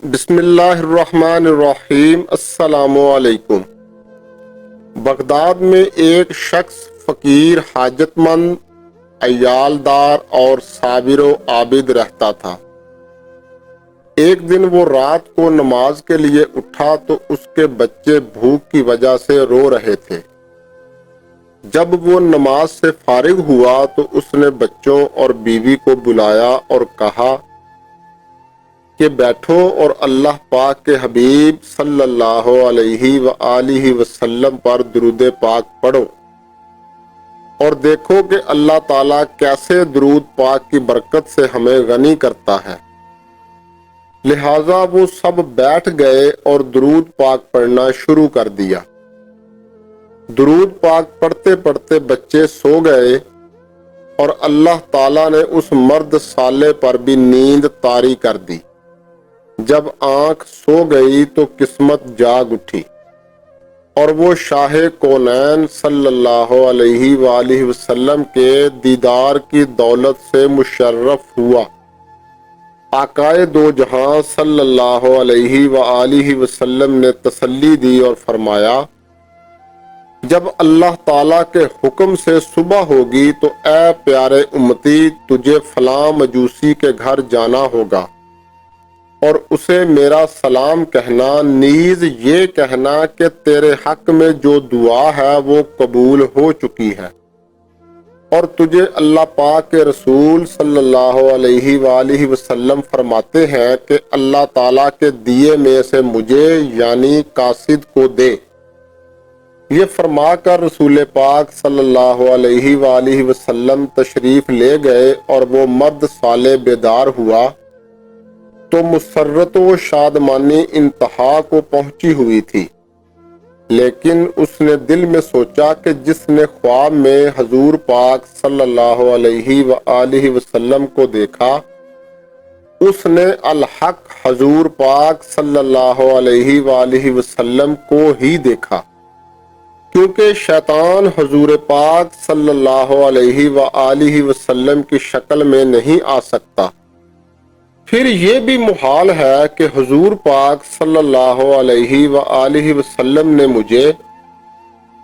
بسم اللہ الرحمن الرحیم۔ السلام علیکم۔ بغداد میں ایک شخص فقیر، حاجت مند، عیالدار اور صابر و عابد رہتا تھا۔ ایک دن وہ رات کو نماز کے لیے اٹھا تو اس کے بچے بھوک کی وجہ سے رو رہے تھے۔ جب وہ نماز سے فارغ ہوا تو اس نے بچوں اور بیوی کو بلایا اور کہا کہ بیٹھو اور اللہ پاک کے حبیب صلی اللہ علیہ وآلہ وسلم پر درود پاک پڑھو اور دیکھو کہ اللہ تعالیٰ کیسے درود پاک کی برکت سے ہمیں غنی کرتا ہے۔ لہٰذا وہ سب بیٹھ گئے اور درود پاک پڑھنا شروع کر دیا۔ درود پاک پڑھتے پڑھتے بچے سو گئے اور اللہ تعالیٰ نے اس مرد صالح پر بھی نیند طاری کر دی۔ جب آنکھ سو گئی تو قسمت جاگ اٹھی اور وہ شاہ کونین صلی اللہ علیہ وآلہ وسلم کے دیدار کی دولت سے مشرف ہوا۔ آقائے دو جہاں صلی اللہ علیہ وآلہ وسلم نے تسلی دی اور فرمایا، جب اللہ تعالیٰ کے حکم سے صبح ہوگی تو اے پیارے امتی، تجھے فلاں مجوسی کے گھر جانا ہوگا اور اسے میرا سلام کہنا، نیز یہ کہنا کہ تیرے حق میں جو دعا ہے وہ قبول ہو چکی ہے، اور تجھے اللہ پاک کے رسول صلی اللہ علیہ وآلہ وسلم فرماتے ہیں کہ اللہ تعالیٰ کے دیے میں سے مجھے یعنی قاصد کو دے۔ یہ فرما کر رسول پاک صلی اللہ علیہ وآلہ وسلم تشریف لے گئے اور وہ مرد صالح بیدار ہوا تو مسرت و شادمانی انتہا کو پہنچی ہوئی تھی، لیکن اس نے دل میں سوچا کہ جس نے خواب میں حضور پاک صلی اللہ علیہ وآلہ وسلم کو دیکھا، اس نے الحق حضور پاک صلی اللہ علیہ وآلہ وسلم کو ہی دیکھا، کیونکہ شیطان حضور پاک صلی اللہ علیہ وآلہ وسلم کی شکل میں نہیں آ سکتا۔ پھر یہ بھی محال ہے کہ حضور پاک صلی اللہ علیہ وآلہ وسلم نے مجھے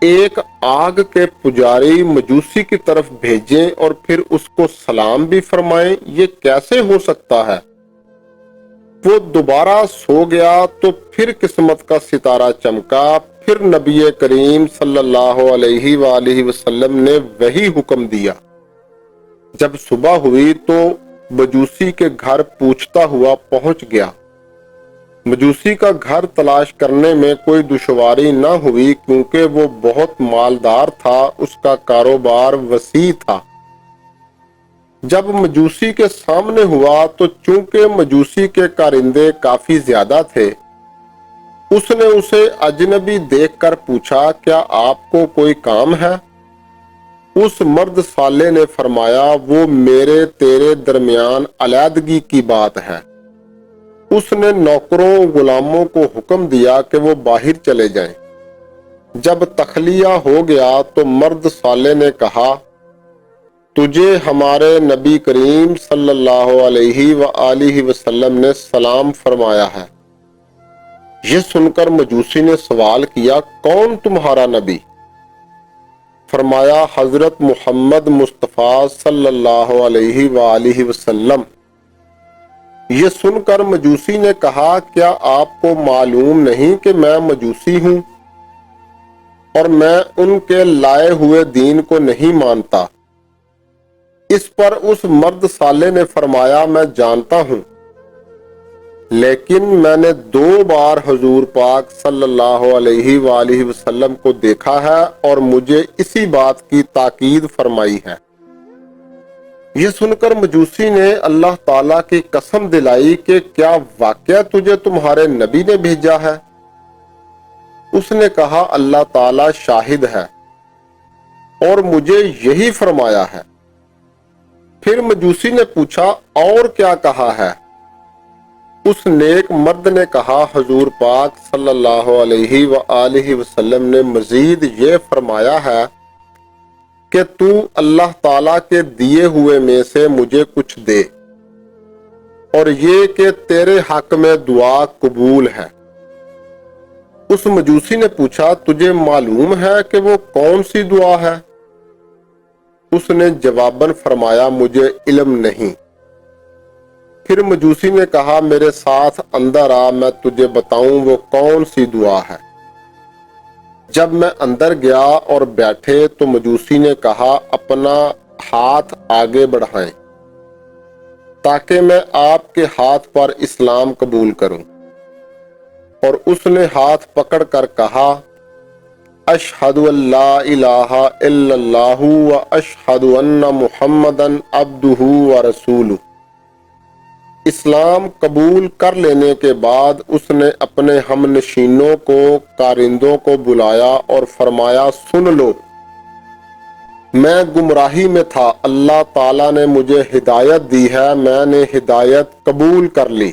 ایک آگ کے پجاری مجوسی کی طرف بھیجیں اور پھر اس کو سلام بھی فرمائیں، یہ کیسے ہو سکتا ہے؟ وہ دوبارہ سو گیا تو پھر قسمت کا ستارہ چمکا، پھر نبی کریم صلی اللہ علیہ وآلہ وسلم نے وہی حکم دیا۔ جب صبح ہوئی تو مجوسی کے گھر پوچھتا ہوا پہنچ گیا۔ مجوسی کا گھر تلاش کرنے میں کوئی دشواری نہ ہوئی کیونکہ وہ بہت مالدار تھا، اس کا کاروبار وسیع تھا۔ جب مجوسی کے سامنے ہوا تو چونکہ مجوسی کے کارندے کافی زیادہ تھے، اس نے اسے اجنبی دیکھ کر پوچھا، کیا آپ کو کوئی کام ہے؟ اس مرد صالح نے فرمایا، وہ میرے تیرے درمیان علیحدگی کی بات ہے۔ اس نے نوکروں غلاموں کو حکم دیا کہ وہ باہر چلے جائیں۔ جب تخلیہ ہو گیا تو مرد صالح نے کہا، تجھے ہمارے نبی کریم صلی اللہ علیہ وآلہ وسلم نے سلام فرمایا ہے۔ یہ سن کر مجوسی نے سوال کیا، کون تمہارا نبی؟ فرمایا، حضرت محمد مصطفیٰ صلی اللہ علیہ وآلہ وسلم۔ یہ سن کر مجوسی نے کہا، کیا آپ کو معلوم نہیں کہ میں مجوسی ہوں اور میں ان کے لائے ہوئے دین کو نہیں مانتا؟ اس پر اس مرد صالح نے فرمایا، میں جانتا ہوں، لیکن میں نے 2 بار حضور پاک صلی اللہ علیہ وآلہ وسلم کو دیکھا ہے اور مجھے اسی بات کی تاکید فرمائی ہے۔ یہ سن کر مجوسی نے اللہ تعالیٰ کی قسم دلائی کہ کیا واقعہ تجھے تمہارے نبی نے بھیجا ہے؟ اس نے کہا، اللہ تعالیٰ شاہد ہے اور مجھے یہی فرمایا ہے۔ پھر مجوسی نے پوچھا، اور کیا کہا ہے؟ اس نیک مرد نے کہا، حضور پاک صلی اللہ علیہ وآلہ وسلم نے مزید یہ فرمایا ہے کہ تو اللہ تعالیٰ کے دیے ہوئے میں سے مجھے کچھ دے۔ اور یہ کہ تیرے حق میں دعا قبول ہے۔ اس مجوسی نے پوچھا تجھے معلوم ہے کہ وہ کون سی دعا ہے؟ اس نے جواباً فرمایا مجھے علم نہیں۔ پھر مجوسی نے کہا میرے ساتھ اندر آ، میں تجھے بتاؤں وہ کون سی دعا ہے۔ جب میں اندر گیا اور بیٹھے تو مجوسی نے کہا اپنا ہاتھ آگے بڑھائیں تاکہ میں آپ کے ہاتھ پر اسلام قبول کروں، اور اس نے ہاتھ پکڑ کر کہا اشہد ان لا الہ الا اللہ و اشہد ان محمدن عبدہ و رسولہ۔ اسلام قبول کر لینے کے بعد اس نے اپنے ہم نشینوں کو کارندوں کو بلایا اور فرمایا سن لو، میں گمراہی میں تھا، اللہ تعالیٰ نے مجھے ہدایت دی ہے، میں نے ہدایت قبول کر لی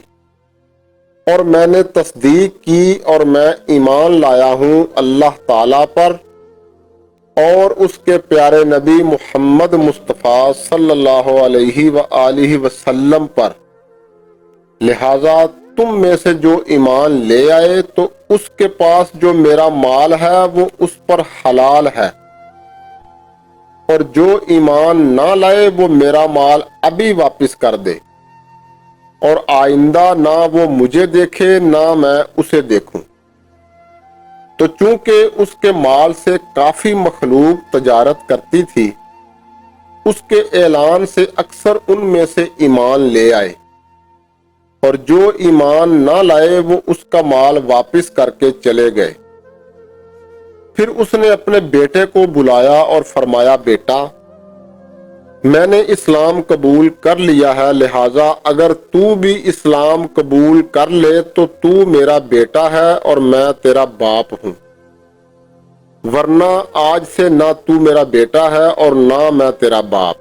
اور میں نے تصدیق کی اور میں ایمان لایا ہوں اللہ تعالیٰ پر اور اس کے پیارے نبی محمد مصطفیٰ صلی اللہ علیہ وآلہ وسلم پر، لہذا تم میں سے جو ایمان لے آئے تو اس کے پاس جو میرا مال ہے وہ اس پر حلال ہے، اور جو ایمان نہ لائے وہ میرا مال ابھی واپس کر دے، اور آئندہ نہ وہ مجھے دیکھے نہ میں اسے دیکھوں۔ تو چونکہ اس کے مال سے کافی مخلوق تجارت کرتی تھی، اس کے اعلان سے اکثر ان میں سے ایمان لے آئے، اور جو ایمان نہ لائے وہ اس کا مال واپس کر کے چلے گئے۔ پھر اس نے اپنے بیٹے کو بلایا اور فرمایا بیٹا، میں نے اسلام قبول کر لیا ہے، لہٰذا اگر تو بھی اسلام قبول کر لے تو تو میرا بیٹا ہے اور میں تیرا باپ ہوں، ورنہ آج سے نہ تو میرا بیٹا ہے اور نہ میں تیرا باپ۔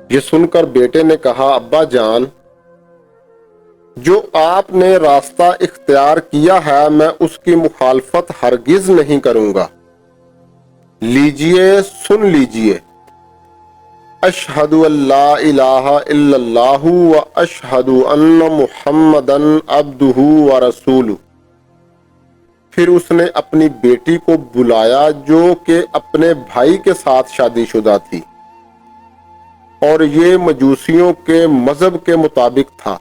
یہ سن کر بیٹے نے کہا ابا جان، جو آپ نے راستہ اختیار کیا ہے میں اس کی مخالفت ہرگز نہیں کروں گا، لیجئے سن لیجئے، اشہد ان لا الہ الا اللہ و اشہد ان محمدن عبدہ و رسولہ۔ پھر اس نے اپنی بیٹی کو بلایا جو کہ اپنے بھائی کے ساتھ شادی شدہ تھی، اور یہ مجوسیوں کے مذہب کے مطابق تھا۔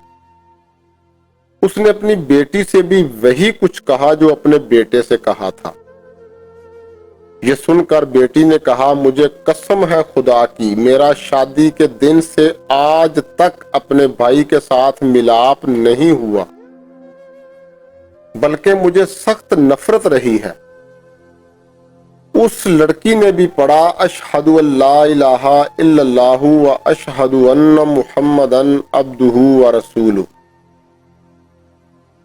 اس نے اپنی بیٹی سے بھی وہی کچھ کہا جو اپنے بیٹے سے کہا تھا۔ یہ سن کر بیٹی نے کہا مجھے قسم ہے خدا کی، میرا شادی کے دن سے آج تک اپنے بھائی کے ساتھ ملاپ نہیں ہوا، بلکہ مجھے سخت نفرت رہی ہے۔ اس لڑکی نے بھی پڑھا اشہد ان لا الہ الا اللہ و اشہد ان محمدن عبدہ و رسولہ۔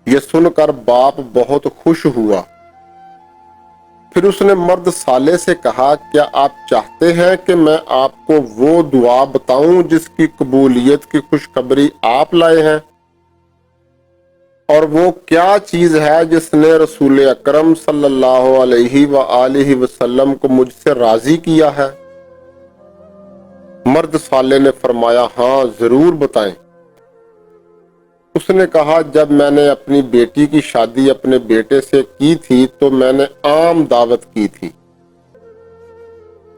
یہ سن کر باپ بہت خوش ہوا۔ پھر اس نے مرد صالح سے کہا کیا آپ چاہتے ہیں کہ میں آپ کو وہ دعا بتاؤں جس کی قبولیت کی خوشخبری آپ لائے ہیں؟ اور وہ کیا چیز ہے جس نے رسول اکرم صلی اللہ علیہ وآلہ وسلم کو مجھ سے راضی کیا ہے؟ مرد صالح نے فرمایا ہاں ضرور بتائیں۔ اس نے کہا جب میں نے اپنی بیٹی کی شادی اپنے بیٹے سے کی تھی تو میں نے عام دعوت کی تھی،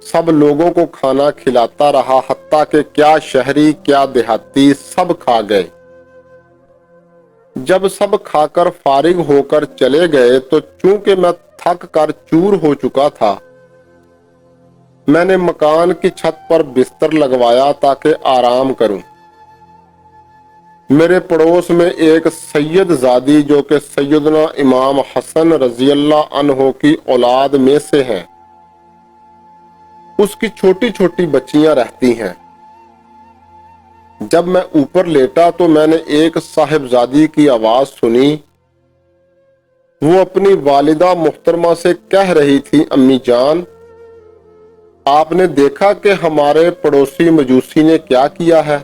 سب لوگوں کو کھانا کھلاتا رہا، حتیٰ کہ کیا شہری کیا دیہاتی سب کھا گئے۔ جب سب کھا کر فارغ ہو کر چلے گئے تو چونکہ میں تھک کر چور ہو چکا تھا، میں نے مکان کی چھت پر بستر لگوایا تاکہ آرام کروں۔ میرے پڑوس میں ایک سید زادی جو کہ سیدنا امام حسن رضی اللہ عنہ کی اولاد میں سے ہیں، اس کی چھوٹی چھوٹی بچیاں رہتی ہیں۔ جب میں اوپر لیٹا تو میں نے ایک صاحبزادی کی آواز سنی، وہ اپنی والدہ محترمہ سے کہہ رہی تھی امی جان، آپ نے دیکھا کہ ہمارے پڑوسی مجوسی نے کیا کیا ہے؟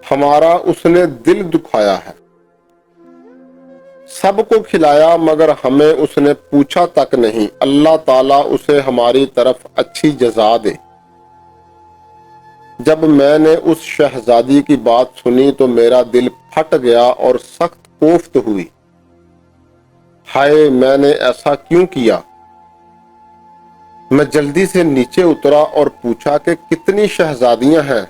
ہمارا اس نے دل دکھایا ہے، سب کو کھلایا مگر ہمیں اس نے پوچھا تک نہیں، اللہ تعالیٰ اسے ہماری طرف اچھی جزا دے۔ جب میں نے اس شہزادی کی بات سنی تو میرا دل پھٹ گیا اور سخت کوفت ہوئی۔ ہائے، میں نے ایسا کیوں کیا؟ میں جلدی سے نیچے اترا اور پوچھا کہ کتنی شہزادیاں ہیں؟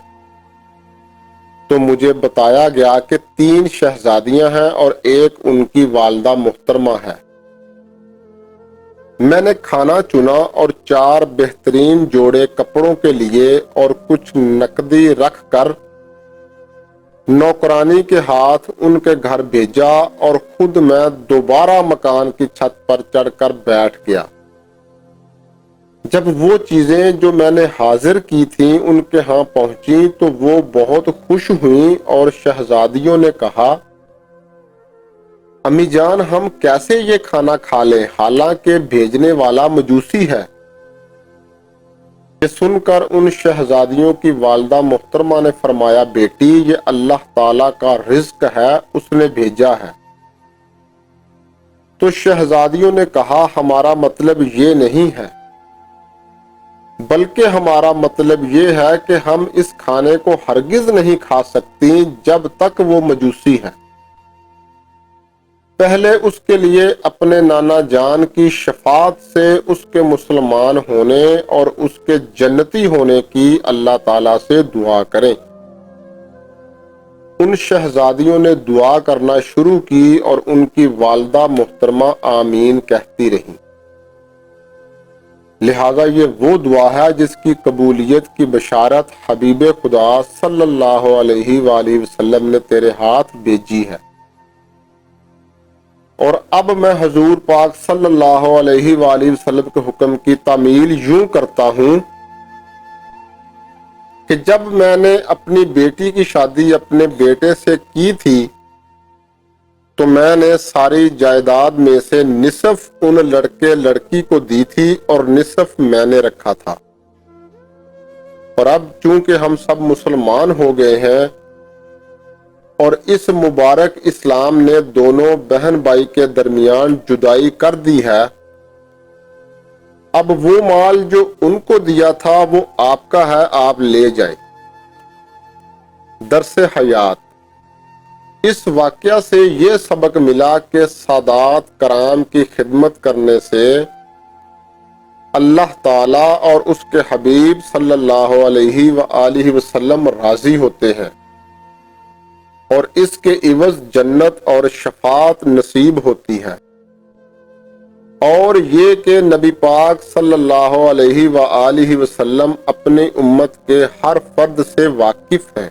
تو مجھے بتایا گیا کہ 3 شہزادیاں ہیں اور ایک ان کی والدہ محترمہ ہے۔ میں نے کھانا چنا اور 4 بہترین جوڑے کپڑوں کے لیے اور کچھ نقدی رکھ کر نوکرانی کے ہاتھ ان کے گھر بھیجا اور خود میں دوبارہ مکان کی چھت پر چڑھ کر بیٹھ گیا۔ جب وہ چیزیں جو میں نے حاضر کی تھیں ان کے ہاں پہنچی تو وہ بہت خوش ہوئیں اور شہزادیوں نے کہا، امی جان، ہم کیسے یہ کھانا کھا لیں حالانکہ بھیجنے والا مجوسی ہے؟ یہ سن کر ان شہزادیوں کی والدہ محترمہ نے فرمایا، بیٹی، یہ اللہ تعالیٰ کا رزق ہے، اس نے بھیجا ہے۔ تو شہزادیوں نے کہا، ہمارا مطلب یہ نہیں ہے، بلکہ ہمارا مطلب یہ ہے کہ ہم اس کھانے کو ہرگز نہیں کھا سکتی جب تک وہ مجوسی ہے۔ پہلے اس کے لیے اپنے نانا جان کی شفاعت سے اس کے مسلمان ہونے اور اس کے جنتی ہونے کی اللہ تعالیٰ سے دعا کریں۔ ان شہزادیوں نے دعا کرنا شروع کی اور ان کی والدہ محترمہ آمین کہتی رہیں۔ لہذا یہ وہ دعا ہے جس کی قبولیت کی بشارت حبیب خدا صلی اللہ علیہ وآلہ وسلم نے تیرے ہاتھ بھیجی ہے۔ اور اب میں حضور پاک صلی اللہ علیہ وآلہ وسلم کے حکم کی تعمیل یوں کرتا ہوں کہ جب میں نے اپنی بیٹی کی شادی اپنے بیٹے سے کی تھی تو میں نے ساری جائیداد میں سے نصف ان لڑکے لڑکی کو دی تھی اور نصف میں نے رکھا تھا۔ اور اب چونکہ ہم سب مسلمان ہو گئے ہیں اور اس مبارک اسلام نے دونوں بہن بھائی کے درمیان جدائی کر دی ہے، اب وہ مال جو ان کو دیا تھا وہ آپ کا ہے، آپ لے جائیں۔ درس حیات۔ اس واقعہ سے یہ سبق ملا کہ سادات کرام کی خدمت کرنے سے اللہ تعالیٰ اور اس کے حبیب صلی اللہ علیہ وآلہ وسلم راضی ہوتے ہیں اور اس کے عوض جنت اور شفاعت نصیب ہوتی ہے، اور یہ کہ نبی پاک صلی اللہ علیہ وآلہ وسلم اپنی امت کے ہر فرد سے واقف ہیں۔